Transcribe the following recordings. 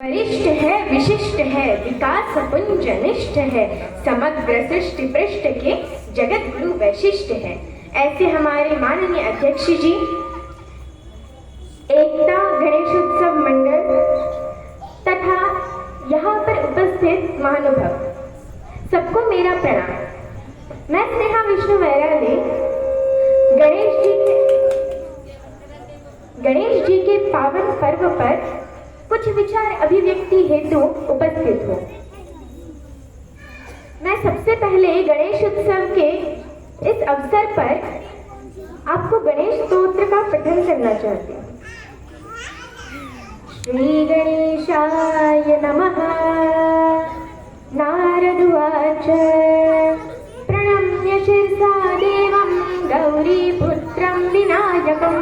वरिष्ठ है, विशिष्ट है, विकास पुंज निष्ठ है, समग्र सृष्टि पृष्ठ के जगत गुरु वैशिष्ट है। ऐसे हमारे माननीय अध्यक्ष जी, एकता गणेशोत्सव मंडल तथा यहाँ पर उपस्थित महानुभाव, सबको मेरा प्रणाम। मैं स्नेहा विष्णु वैराले गणेश जी के पावन पर्व पर कुछ विचार अभिव्यक्ति हेतु उपस्थित हूँ। मैं सबसे पहले गणेश उत्सव के इस अवसर पर आपको गणेश स्तोत्र का पठन करना चाहती हूँ। श्री गणेशाय नमः। नारद उवाच प्रणम्य शिरसा देवं गौरीपुत्रं विनायकं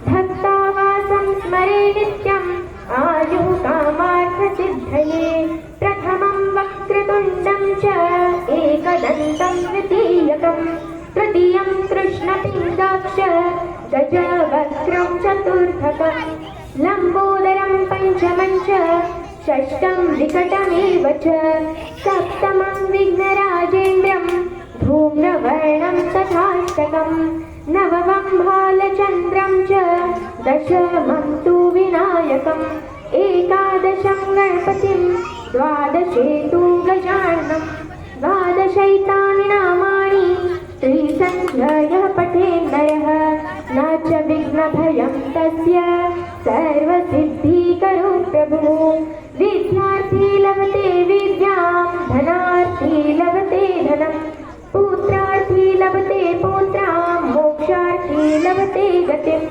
भक्तावासं स्मरे नित्यम् आयु कामार्थसिद्धये। प्रथमं वक्रतुण्डं च एकदन्तं द्वितीयकं तृतीयं कृष्णपिङ्गाक्ष गजवक्त्रं चतुर्थकं लम्बोदरं पञ्चमं च षष्ठं विकटमेव च सप्तमं विघ्नराजेन्द्रं धूम्रवर्णं तथाष्टकं नवमं भालचन्द्रं च दशमं तु विनायकम् एकादशं गणपतिं द्वादशे तु गजाननं द्वादशैतानि नामानि त्रिसन्ध्यः पठेन् नरः न च विघ्नभयं तस्य सर्वसिद्धिकरो प्रभुः। विद्यार्थी लभते विद्यां धनार्थी लभते धनं पुत्रार्थी लभते पुत्रां मोक्षार्थी लभते गतिं।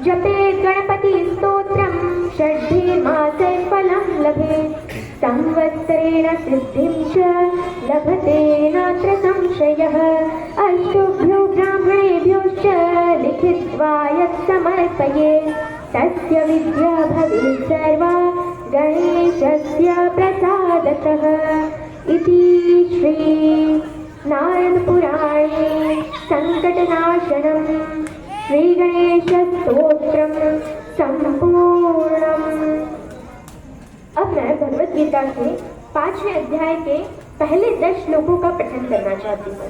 जपेत् गणपति स्तोत्रं षड्भिर्मासे फलं लभेत् संवत्सरेण सिद्धिं च लभते नात्र संशयः। अष्टभ्यो ब्राह्मणेभ्योश्च लिखित्वा यत् समर्पयेत् तस्य विद्या भवेत् सर्वा गणेशस्य प्रसादतः। इति श्री नारद पुराणे संकटनाशनं श्री गणेश स्तोत्रम संपूर्णम। अब मैं भगवद गीता के 5वें अध्याय के पहले 10 श्लोकों का पठन करना चाहती हूँ।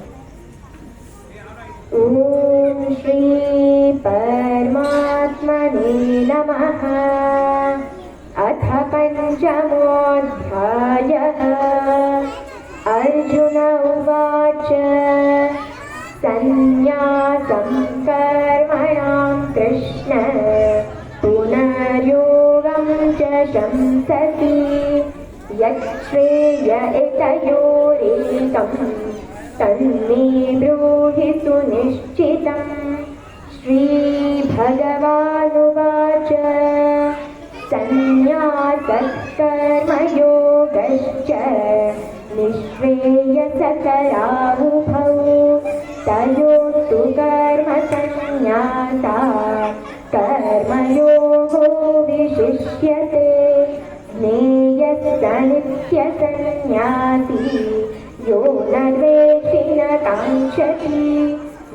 ओम श्री परमात्मने नमः। अथ पंचमोऽध्यायः। अर्जुन उवाच संन्यासं कर्मणां कृष्ण पुनर्योगं च शंससि यच्छ्रेय एतयोरेकं तन्मे ब्रूहि सुनिश्चितम्। श्रीभगवानुवाच संन्यासः कर्मयोगश्च निःश्रेयसकरावुभौ तयोस्तु कर्मसन्न्यासा कर्मयोगो विशिष्यते। ज्ञेयस्य नित्यसन्न्यासी यो न द्वेष्टि न काङ्क्षति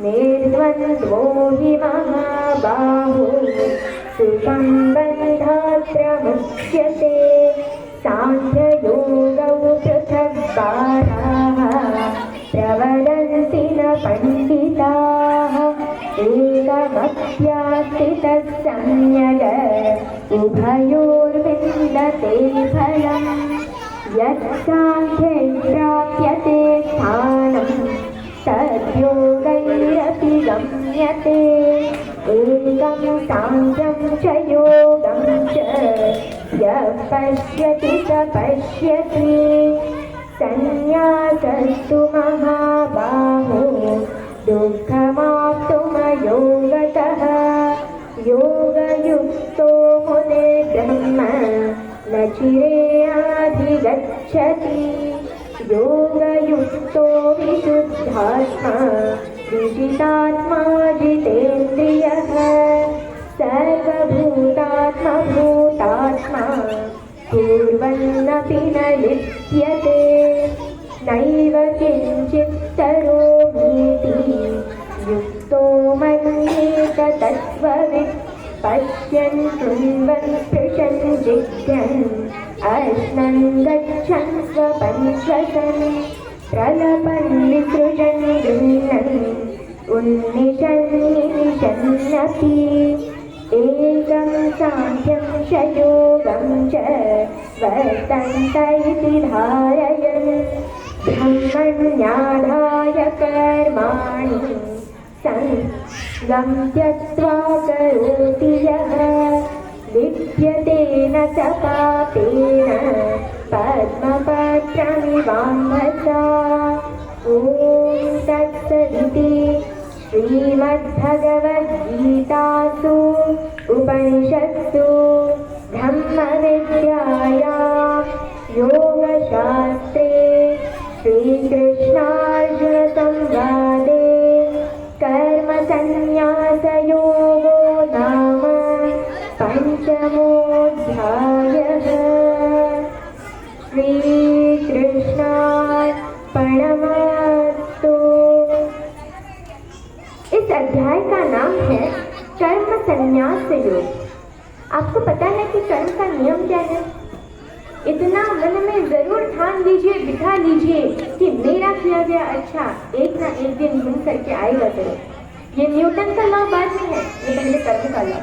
निर्द्वन्द्वो हि महाबाहो सुखं बन्धात् प्रमुच्यते। साङ्ख्ययोगौ पृथक् बालाः प्रवदन्ति न पण्डिताः एकमप्यास्थितः सम्यग् उभयोर्विन्दते फलम्। यत् साङ्ख्ये प्राप्यते स्थानं तद्योगैरपि गम्यते। एकं साङ्ख्यं च योगं च यः पश्यति स पश्यति। संन्यासस्तु महाबाहो दुःखमाप्तुमयोगतः। योगयुक्तो मुनिर् ब्रह्म न चिरेणाधिगच्छति। योगयुक्तो विशुद्धात्मा विजितात्मा जितेन्द्रियः। सर्वभूतात्मा भूतात्मा कुर्वन्नपि न लिप्यते। नैव किञ्चित्तरोमीति युक्तो मन्येत तत्त्ववित्। पश्यन् शृण्वन् स्पृशन् जिघ्रन् अश्नन् गच्छन् स्वपञ्चसन् प्रलपन् विसृजन् गृह्णन् उन्निशन् निमिषन्नपि एकं साङ्ख्यं च योगं च वर्तन्त इति धारयन् ब्रह्मण्याधाय कर्माणि सङ्गं त्यक्त्वा करोति यः लिप्यते न स पापेन पद्मपत्रमिवाम्भसा। ॐ तत्सदिति श्रीमद्भगवद्गीतासु उपनिषत्सु ब्रह्मविद्यायां योगशास्त्रे श्रीकृष्णार्जुनसंवादे कर्मसन्न्यासयोगो नाम पंचमोऽध्यायः। श्रीकृष्णार्पणमस्तु। इस अध्याय का नाम है कर्म संन्यास योग। आपको पता है कि कर्म का नियम क्या है? इतना मन में जरूर ठान लीजिए, बिठा लीजिए कि मेरा किया गया अच्छा एक ना एक दिन घूम करके आएगा जरूर। ये न्यूटन का लॉ बाद में है, ये पहले कर्म का लॉ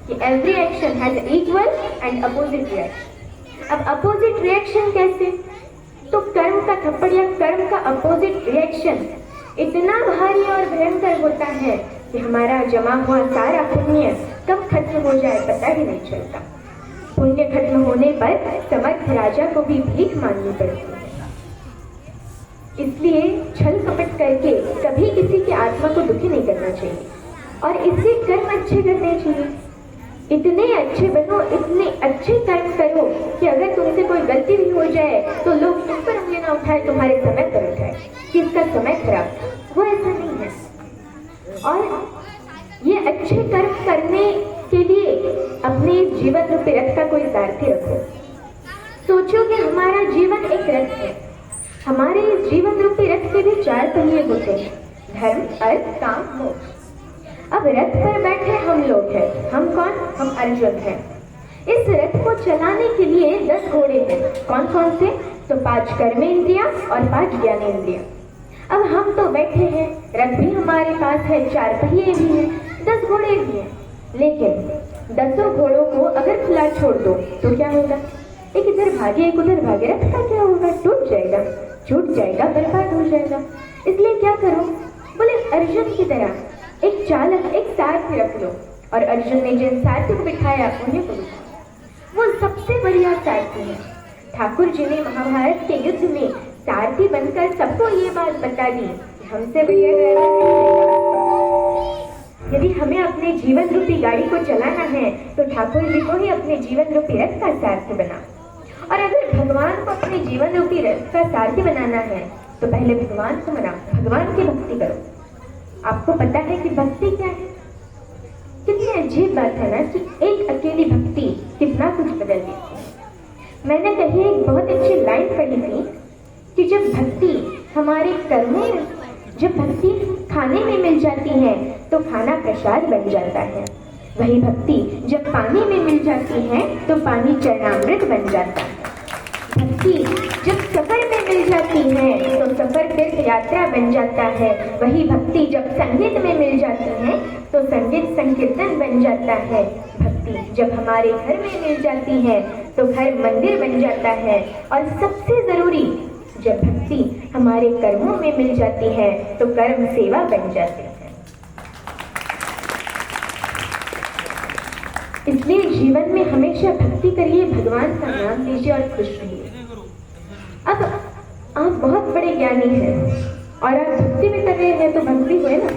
कि every action has equal and opposite reaction. अब अपोजिट रिएक्शन कैसे? तो कर्म का थप्पड़ या कर्म का अपोजिट रिएक्शन इतना भारी और भयंकर होता है कि हमारा जमा हुआ सारा पुण्य कब खत्म हो जाए पता ही नहीं चलता। पुण्य खत्म होने पर समर्थ राजा को भी भीख मांगनी पड़ती है। इसलिए छल कपट करके कभी किसी की आत्मा को दुखी नहीं करना चाहिए और इससे कर्म अच्छे करने चाहिए। इतने अच्छे बनो, इतने अच्छे कर्म करो कि अगर तुमसे कोई गलती भी हो जाए तो लोग तुम पर उंगली ना उठाए, तुम्हारे समय पर उठाए कि इसका समय खराब। वो ऐसा नहीं है। और ये अच्छे कर्म करने के लिए अपने जीवन रूपी रथ का कोई सारथी रखो। सोचो कि हमारा जीवन एक रथ है। हमारे इस जीवन रूपी रथ के भी 4 पहिए होते हैं, धर्म, अर्थ, काम, मोक्ष। अब रथ पर बैठे हम लोग हैं। हम कौन? हम अर्जुन हैं। इस रथ को चलाने के लिए 10 घोड़े हैं। कौन कौन से? तो 5 कर्मेंद्रियां और 5 ज्ञानेंद्रियां। अब हम तो बैठे हैं, रथ भी हमारे पास है, 4 पहिए भी हैं, 10 घोड़े भी हैं। लेकिन 10 घोड़ों को अगर खुला छोड़ दो तो क्या होगा? एक इधर भागे एक उधर भागे, रथ का क्या होगा? टूट जाएगा, छूट जाएगा, बर्बाद हो जाएगा। इसलिए क्या करो? बोले अर्जुन की तरह एक चालक, एक सारथी रख लो। और अर्जुन ने जिन सारथी को बिठाया उन्हें को बिठाया। वो सबसे बढ़िया सारथी है। ठाकुर जी ने महाभारत के युद्ध में सारथी बनकर सबको ये बात बता दी कि हमसे बढ़िया ड्राइवर नहीं मिलेगा। यदि हमें अपने जीवन रूपी गाड़ी को चलाना है तो ठाकुर जी को ही अपने जीवन रूपी रथ का सारथी बना। और अगर भगवान को अपने जीवन रूपी रथ का सारथी बनाना है तो पहले भगवान को मनाओ, भगवान की भक्ति करो। आपको पता है कि भक्ति क्या है? कितनी अजीब बात है ना कि एक अकेली भक्ति कितना कुछ बदल देती है। मैंने कहीं एक बहुत अच्छी लाइन पढ़ी थी कि जब भक्ति हमारे कर्मों, जब भक्ति खाने में मिल जाती है तो खाना प्रसाद बन जाता है। वही भक्ति जब पानी में मिल जाती है तो पानी चरणामृत बन जाता है। भक्ति जब सफर में मिल जाती है तो सफर तीर्थ यात्रा बन जाता है। वही भक्ति जब संगीत में मिल जाती है तो संगीत संकीर्तन बन जाता है। भक्ति जब हमारे घर में मिल जाती है तो घर मंदिर बन जाता है। और सबसे जरूरी, जब भक्ति हमारे कर्मों में मिल जाती है तो कर्म सेवा बन जाती है। इसलिए जीवन में हमेशा भक्ति करिए, भगवान का नाम लीजिए और खुश रहिए। अब आप बहुत बड़े ज्ञानी हैं और आप भक्ति भी कर रहे हैं तो भक्ति हुए ना।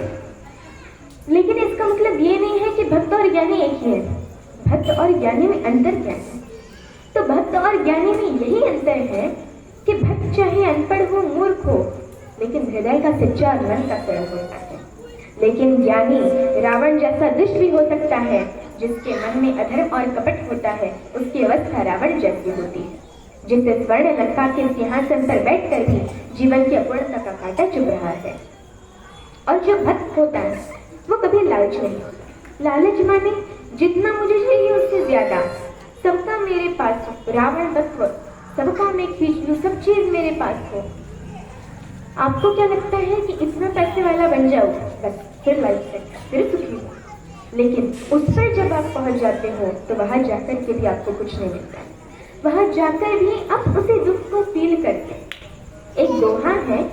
लेकिन इसका मतलब ये नहीं है कि भक्त और ज्ञानी एक ही है। भक्त और ज्ञानी में अंतर क्या है? तो भक्त और ज्ञानी में यही अंतर है कि भक्त चाहे अनपढ़ हो, मूर्ख हो, लेकिन हृदय का सच्चा मन का कर्म होता है। लेकिन ज्ञानी रावण जैसा दुष्ट भी हो सकता है। जिसके मन में अधर्म और कपट होता है उसकी अवस्था रावण जैसी होती है, जिसे स्वर्ण लंका के सिंहासन पर बैठकर भी जीवन की अपूर्णता का कांटा चुभ रहा है। और जो भक्त होता है वो कभी लालच नहीं होता। लालच माने जितना मुझे चाहिए उससे ज्यादा, सबका मेरे पास हो, रावण तत्व सबका मैं खींच लूं, सब चीज मेरे पास हो। आपको क्या लगता है कि इतना पैसे वाला बन जाओ, बस फिर लाइफ सेट, फिर सुखी हो। लेकिन उस पर जब आप पहुंच जाते हो तो वहां जाकर के भी आपको कुछ नहीं मिलता है। वहां जाकर भी आप उसी दुख को फील करते हैं। एक दोहा है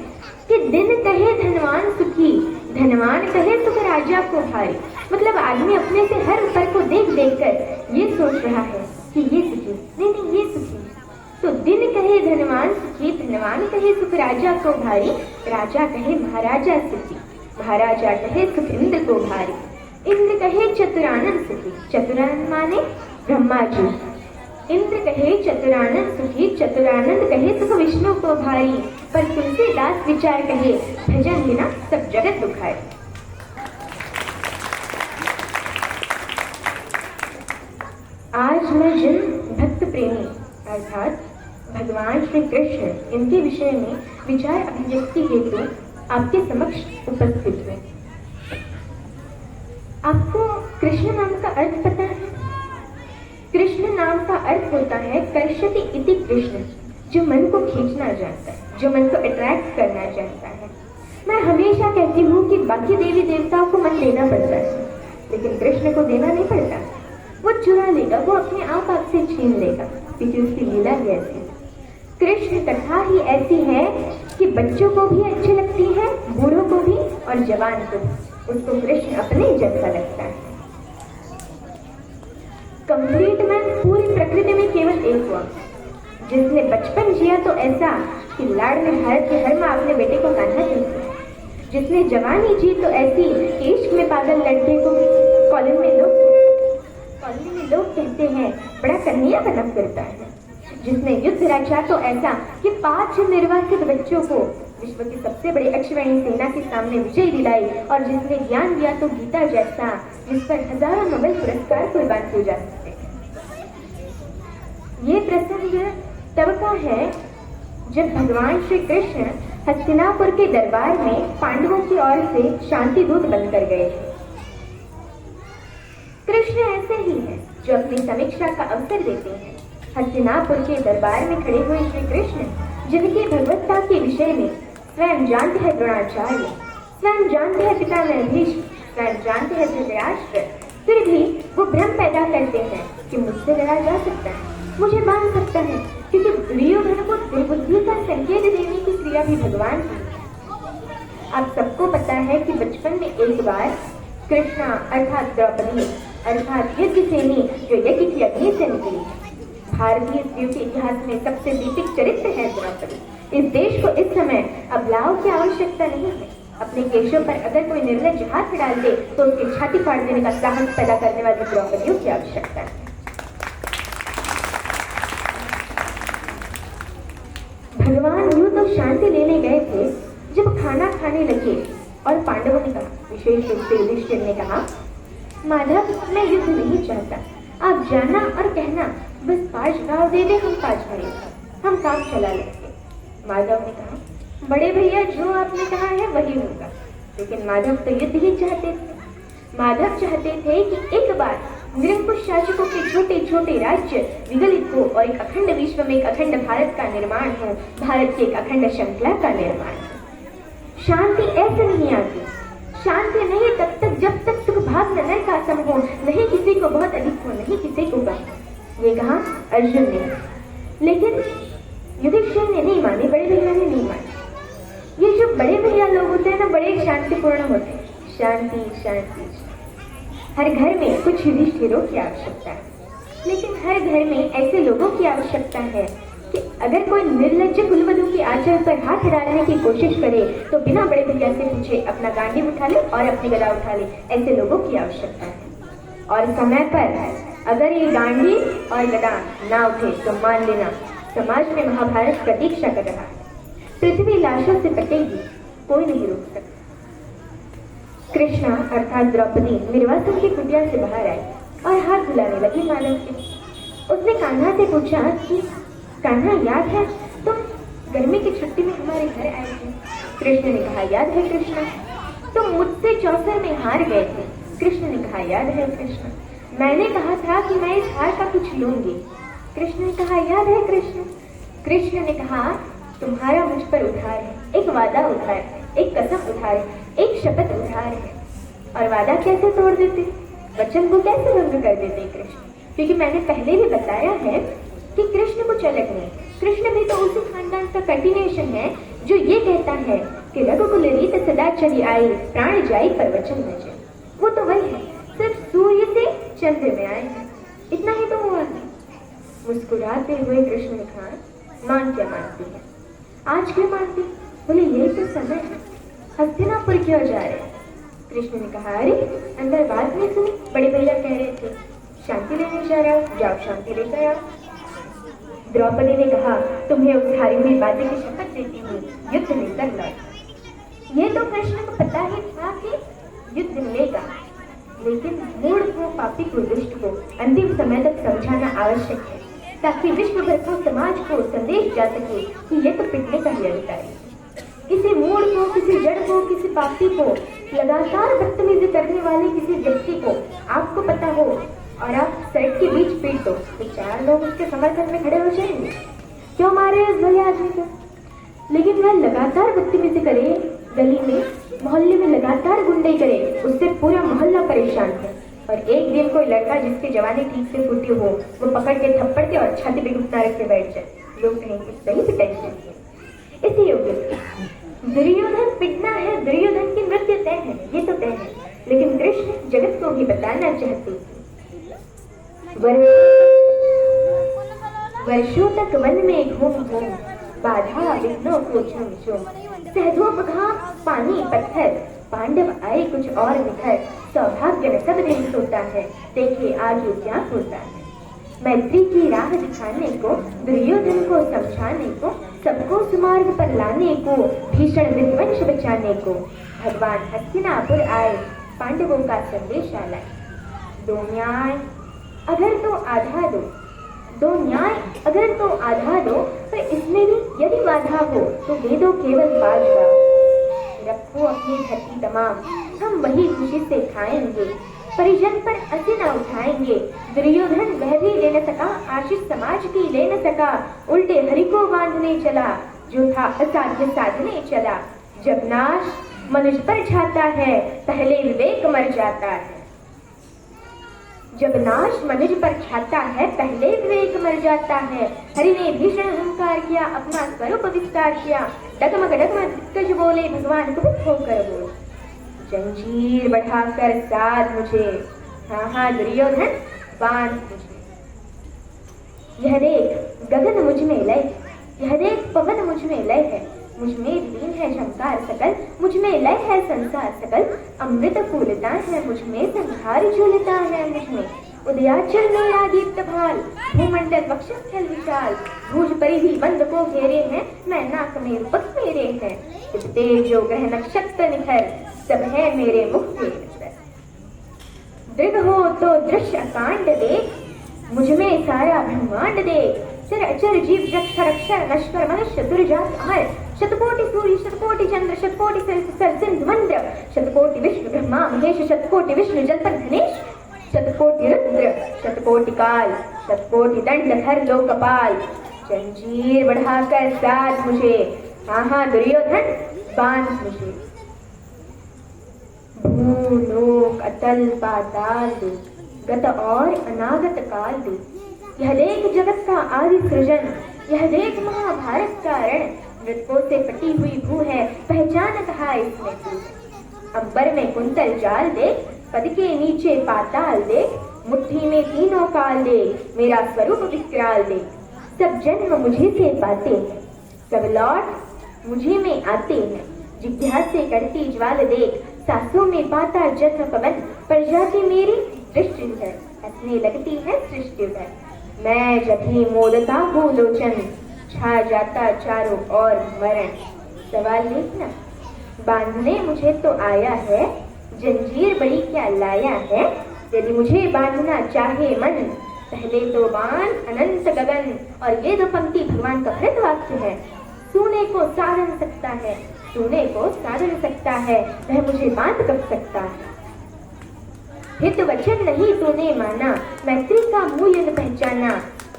कि दिन कहे धनवान सुखी, धनवान कहे सुख राजा को भारी। मतलब आदमी अपने से हर ऊपर को देख देख कर ये सोच रहा है कि ये सुखी, नहीं ये सुखी। तो दिन कहे धनवान सुखी, धनवान कहे सुख राजा को भारी, राजा कहे महाराजा सुखी, महाराजा कहे सुख इंद्र को भारी, इंद्र कहे चतुरानंद सुखी, चतुरानंद माने ब्रह्मा जी। इंद्र कहे चतुरानंद सुखी, चतुरानंद कहे सुख विष्णु को भारी, पर तुलसीदास विचार कहे भजन बिना सब जगत दुखाए। आज मैं जिन भक्त प्रेमी अर्थात भगवान श्री कृष्ण इनके विषय में विचार अभिव्यक्ति हेतु आपके समक्ष उपस्थित हुए। आपको कृष्ण नाम का अर्थ पता है? कृष्ण नाम का अर्थ होता है कर्षति इति कृष्ण, जो मन को खींचना जानता है, जो मन को अट्रैक्ट करना चाहता है। मैं हमेशा कहती हूँ कि बाकी देवी देवताओं को मन देना पड़ता है, लेकिन कृष्ण को देना नहीं पड़ता। वो चुरा लेगा, वो अपने आप आपसे छीन लेगा, क्योंकि उसकी लीला ही ऐसी है। कृष्ण कथा ही ऐसी है कि बच्चों को भी अच्छी लगती है, बूढ़ों को भी और जवान को भी। उसको कृष्ण अपने जैसा लगता है। कंप्लीट मैन पूरी प्रकृति में केवल एक हुआ, जिसने बचपन जिया तो ऐसा कि लाड़ में भारत की हर माँ अपने बेटे को कान्हा कहती है, जिसने जवानी जी तो ऐसी कि इश्क में पागल लड़के को कॉलेज में लोग कहते हैं बड़ा कन्हैया बनम करता है, जिसने युद्ध रचा तो ऐसा कि 5 निर्वासित बच्चों को विश्व की सबसे बड़ी अश्वनी सेना के सामने विजय दिलाई, और जिसने ज्ञान दिया तो गीता जैसा, जिस पर हजारों नोबेल पुरस्कार कुर्बान किए जा सकते हैं। ये प्रसंग तब का है जब भगवान श्री कृष्ण हस्तिनापुर के दरबार में पांडवों की ओर से शांति दूत बनकर गए थे। कृष्ण ऐसे ही हैं जो अपनी समीक्षा का अवसर देते हैं। हस्तिनापुर के दरबार में खड़े हुए श्री कृष्ण, जिनकी भगवत्ता के विषय में स्वयं जानते हैं द्रोणाचार्य, स्वयं जानते हैं पितामह भीष्म, स्वयं जानते हैं धृतराष्ट्र, फिर भी वो भ्रम पैदा करते हैं कि मुझसे लड़ा जा सकता है, मुझे बांध सकता है, क्योंकि दुर्योधन को दुर्बुद्धि का संकेत देने की क्रिया भी भगवान की। आप सबको पता है कि बचपन में एक बार कृष्णा अर्थात द्रौपदी अर्थात यज्ञसेनी जो यज्ञ की अग्नि से निकली, भारतीय स्त्रियों के इतिहास में सबसे दीपिक चरित्र है द्रौपदी। इस देश को इस समय अबलाओं की आवश्यकता नहीं है। अपने केशों पर अगर कोई निर्लज्ज हाथ डाल दे तो उसकी छाती फाड़ देने का साहस पैदा करने वाली द्रौपदियों की आवश्यकता है। भगवान यूं तो शांति लेने गए थे, जब खाना खाने लगे और पांडवों ने कहा, विशेष रूप से युधिष्ठिर ने कहा, माधव मैं युद्ध नहीं चाहता, आप जाना और कहना बस 5 गांव दे दे, हम 5 भाई, हम काम चला लेंगे। माधव ने कहा, बड़े भैया जो आपने कहा है वही होगा। लेकिन माधव तो युद्ध ही चाहते थे। माधव चाहते थे कि एक बार निरंकुश शासकों के छोटे छोटे राज्य विगलित हो और एक अखंड विश्व में एक अखंड भारत का निर्माण हो, भारत की एक अखंड श्रृंखला का निर्माण हो। शांति ऐसे नहीं आती, शांति नहीं तब तक जब तक सुख भाग न का सम हो, नहीं किसी को बहुत अधिक हो, नहीं किसी को कम। ये कहा अर्जुन ने, लेकिन युधिष्ठिर ने नहीं मानी, बड़े भैया ने नहीं मानी। ये जो बड़े भैया लोग होते हैं ना, बड़े शांतिपूर्ण होते हैं। शांति शांति, हर घर में कुछ युधिष्ठिरों की आवश्यकता है, लेकिन हर घर में ऐसे लोगों की आवश्यकता है कि अगर कोई निर्लज्ज कुलवधु की आंचल पर हाथ डालने की कोशिश करे तो बिना बड़े भैया से पूछे अपना गांडीव उठा ले और अपनी गदा उठा ले। ऐसे लोगों की आवश्यकता है। और समय पर अगर ये गांडीव और गदा ना उठे तो मान लेना समाज में महाभारत प्रतीक्षा कर रहा है। पृथ्वी लाशों से कटेगी, कोई नहीं रोक सकता। कृष्णा अर्थात द्रौपदी निर्वासन की कुटिया से बाहर आई और हाथ धुलाने लगी मानव के। उसने कान्हा से पूछा कि कान्हा याद है तुम गर्मी की छुट्टी में हमारे घर आए थे? कृष्ण ने कहा याद है कृष्णा। तुम मुझसे चौसर में हार गए थे? कृष्ण ने कहा याद है कृष्ण। मैंने कहा था कि मैं इस हार का कुछ लूंगी। कृष्ण ने कहा, याद है कृष्ण? कृष्ण ने कहा, तुम्हारा मुझ पर उधार है, एक वादा उधार है, एक कसम उधार है, एक शपथ उधार है। और वादा कैसे तोड़ देते, वचन को कैसे भंग कर देते कृष्ण? क्योंकि मैंने पहले भी बताया है कि कृष्ण कुछ अलग नहीं, कृष्ण भी तो उसी खानदान का कंटिन्यूएशन है जो ये कहता है कि रघुकुल रीत सदा चली आई, प्राण जाई पर वचन न जाए। वो तो वही है, सिर्फ सूर्य से चंद्र में आए हैं, इतना ही तो हुआ है। मुस्कुराते हुए कृष्ण ने कहा, मान क्या मानती है? आज क्यों मानती? बोले, यही तो समय है, हस्तिनापुर क्यों जा रहे हैं? कृष्ण ने कहा, अरे अंदर बात नहीं सुनी, बड़े भैया कह रहे थे शांति लेने जा रहा हूं, जाओ शांति लेकर आओ। द्रौपदी ने कहा, तुम्हें उस हारी हुई बातें की शपथ देती हूँ, युद्ध लेकर लौट। ये तो कृष्ण को पता ही था कि युद्ध मिलेगा, लेकिन मूढ़ को, पापी को, दुष्ट को अंतिम समय तक समझाना आवश्यक है, ताकि विश्व भर को, समाज को संदेश जा सके कि ये तो पिटने का ही अधिकारी। किसी मूढ़ को, किसी जड़ को, किसी पापी को, लगातार बदतमीजी करने वाले किसी व्यक्ति को आपको पता हो और आप सड़क के बीच पीट दो तो 4 लोग उसके समर्थन में खड़े हो जाएंगे, क्यों मारे इस भले आदमी को? लेकिन वह लगातार बदतमीजी करे, गली में, मोहल्ले में लगातार गुंडे करे, उससे पूरा मोहल्ला परेशान है। और एक दिन कोई लड़का जिसकी जवानी ठीक से फूटी हो, वो पकड़ के थप्पड़ के और छाती पे घुटना रख के बैठ जाए, लोग कहेंगे सही पे टेंशन। इसी योग्य दुर्योधन पिटना है, दुर्योधन की मृत्यु तय है, ये तो तय है, लेकिन कृष्ण जगत को भी बताना चाहते थे। वर्षों तक वन में घूम घूम, बाधा विघ्नों को झूम झूम, सहधोप घाम पानी पत्थर, पांडव आए कुछ और निखर, सौभाग्य में सब दिन सोता है, देखे आगे क्या होता है। मैत्री की राह दिखाने को, दुर्योधन को समझाने को, सबको सुमार्ग पर लाने को, भीषण विध्वंस बचाने को, भगवान हस्तिनापुर आए, पांडवों का संदेश लाए। 2 न्याय अगर तो आधा दो, 2 न्याय अगर तो आधा दो, तो इसमें भी यदि बाधा हो तो दे दो केवल 5 गाँव। रखो अपनी धरती तमाम, हम वही खुशी से खाएंगे, परिजन पर असी न उठाएंगे। दुर्योधन वह भी ले न सका, आशीष समाज की ले न सका, उल्टे हरि को बांधने चला, जो था असाध्य साधने चला। जब नाश मनुष्य पर छाता है, पहले विवेक मर जाता है। जब नाश मनुष्य पर छाता है, पहले विवेक मर जाता है। हरि ने भीषण अहंकार किया, अपना स्वरूप विस्तार किया, डगमग डगमग दिग्गज बोले, भगवान कुपित होकर बोले, जंजीर बढ़ाकर साध मुझे, हाँ हाँ दुर्योधन बांध मुझे। यह देख गगन मुझ में लय, यह देख पवन मुझ में लय है, मुझ में लीन है झंकार सकल, मुझ में लय है संसार सकल। अमृत फूलता है मुझ में, संहार झूलता है मुझ में, उदयाचल मेरा दीप्त भाल, भूमंडल वक्षस्थल विशाल, भुज परिधि बंद को घेरे हैं, मैं नाक में रूपक मेरे हैं। तेज जो ग्रह नक्षत्र निखर, सब है मेरे मुख के नजर। दृढ़ हो तो दृश्य कांड देख, मुझ में सारा ब्रह्मांड देख। चर अचर जीव जक्ष रक्षर नश्वर मनुष्य दुर्जात अमर, शतकोटि सूर्य शतकोटि चंद्र शतकोटि सर सिंधु मंद्र, शतकोटि विष्णु ब्रह्मा महेश, शतकोटि विष्णु जलपथ धनेश, शतकोटि रुद्र शतकोटि काल, शतकोटि दंडधर लोकपाल। जंजीर बढ़ाकर साध मुझे, हाँ हाँ दुर्योधन बांध मुझे। भूलोक अतल पाताल दे, गत और अनागत काल दे। यह देख जगत का आदि सृजन, यह देख महाभारत का रण, मृतकों से पटी हुई भू है, पहचान कहा इसमें तू। अंबर में कुंतल जाल देख, पद के नीचे पाताल देख, मुट्ठी में तीनों काल देख, मेरा स्वरूप विकराल देख। सब जन्म मुझे से पाते हैं, सब लौट मुझे में आते हैं। जिज्ञासा से करती ज्वाल देख, सांसों में पाता जन्म पवन, प्रजाति मेरी दृष्टि है, हंसने लगती है सृष्टि है। मैं जब ही मोदता हूँ लोचन, छा जाता चारों ओर मरण। सवाल देखना, बांधने मुझे तो आया है, जंजीर बड़ी क्या लाया है। यदि मुझे बांधना चाहे मन, पहले तो बांध अनंत गगन। और ये 2 पंक्ति भगवान का कृत वाक्य है। सोने को साधन सकता है, सोने को साधन सकता है, वह मुझे बांध कर सकता है। हित वचन नहीं तूने माना, मैत्री का मूल्य न पहचाना।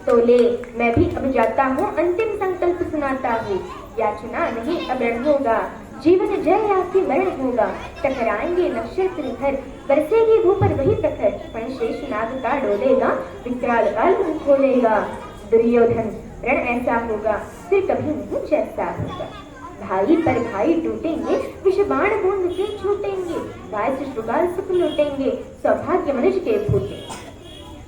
तो ले मैं भी अब जाता हूँ, अंतिम संकल्प सुनाता हूँ। याचना नहीं अब रण होगा, जीवन जय या कि मरण होगा। टकराएंगे नक्षत्र घर, बरसेगी भू पर वही प्रखर। फणशेष नाग का डोलेगा, विकराल काल मुंह खोलेगा। दुर्योधन रण ऐसा होगा, फिर कभी नहीं जैसा होगा। भाई पर भाई टूटेंगे, विष बाण बूंद के छूटेंगे। गाय से शुगाल सुख लूटेंगे, सौभाग्य मनुष्य के फूटेंगे।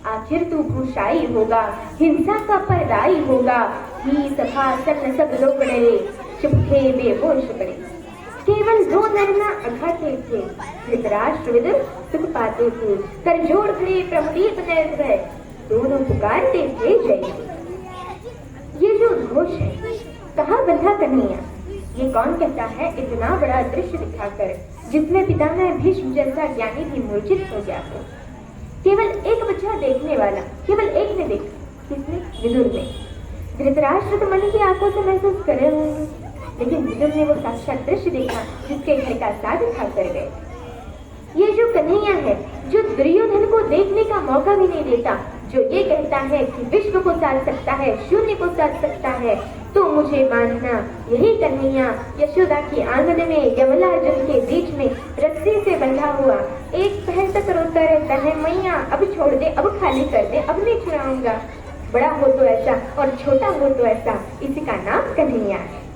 आखिर तू भूषाई होगा, हिंसा का परदाई होगा। ही सभा सन्न सब लोग डरे, चुप थे बेहोश पड़े। केवल दो नरना अघाते थे, धृतराष्ट्र विदुर सुख पाते थे। कर जोड़ खड़े प्रमुदीप निर्भय, दोनों पुकारते थे जय। ये जो घोष है, कहाँ बंधा कन्हैया, ये कौन कहता है इतना बड़ा दृश्य दिखाकर, जिसमें पितामह भीष्म जैसा ज्ञानी भी मूर्छित हो गया हो। केवल एक बच्चा देखने वाला, केवल एक ने देखा, किसने? विदुर ने। धृतराष्ट्र तो मन की आंखों से महसूस कर रहे होंगे, लेकिन विदुर ने वो साक्षात दृश्य देखा जिसके घर का साथ खा कर गए। ये जो कन्हैया है, जो दुर्योधन को देखने का मौका भी नहीं देता, जो ये कहता है कि विश्व को साध सकता है, शून्य को साध सकता है, तो मुझे मानना यही कन्हैया यशोदा की आंगन में यमलार्जुन के बीच में रस्सी से बंधा हुआ एक पहर तक रोता रहता है, मैया अब छोड़ दे, अब खाली कर दे, अब नहीं छुड़ाऊंगा। बड़ा हो तो ऐसा और छोटा हो तो ऐसा, इसी का नाम कन्हैया है।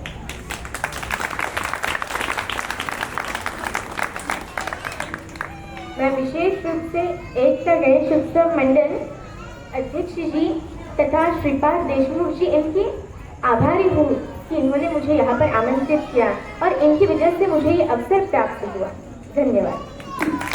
मैं विशेष रूप से एकता गणेश उत्सव मंडल अध्यक्ष जी तथा श्रीपाद देशमुख जी इनकी आभारी हूँ कि इन्होंने मुझे यहाँ पर आमंत्रित किया और इनकी वजह से मुझे ये अवसर प्राप्त हुआ। धन्यवाद।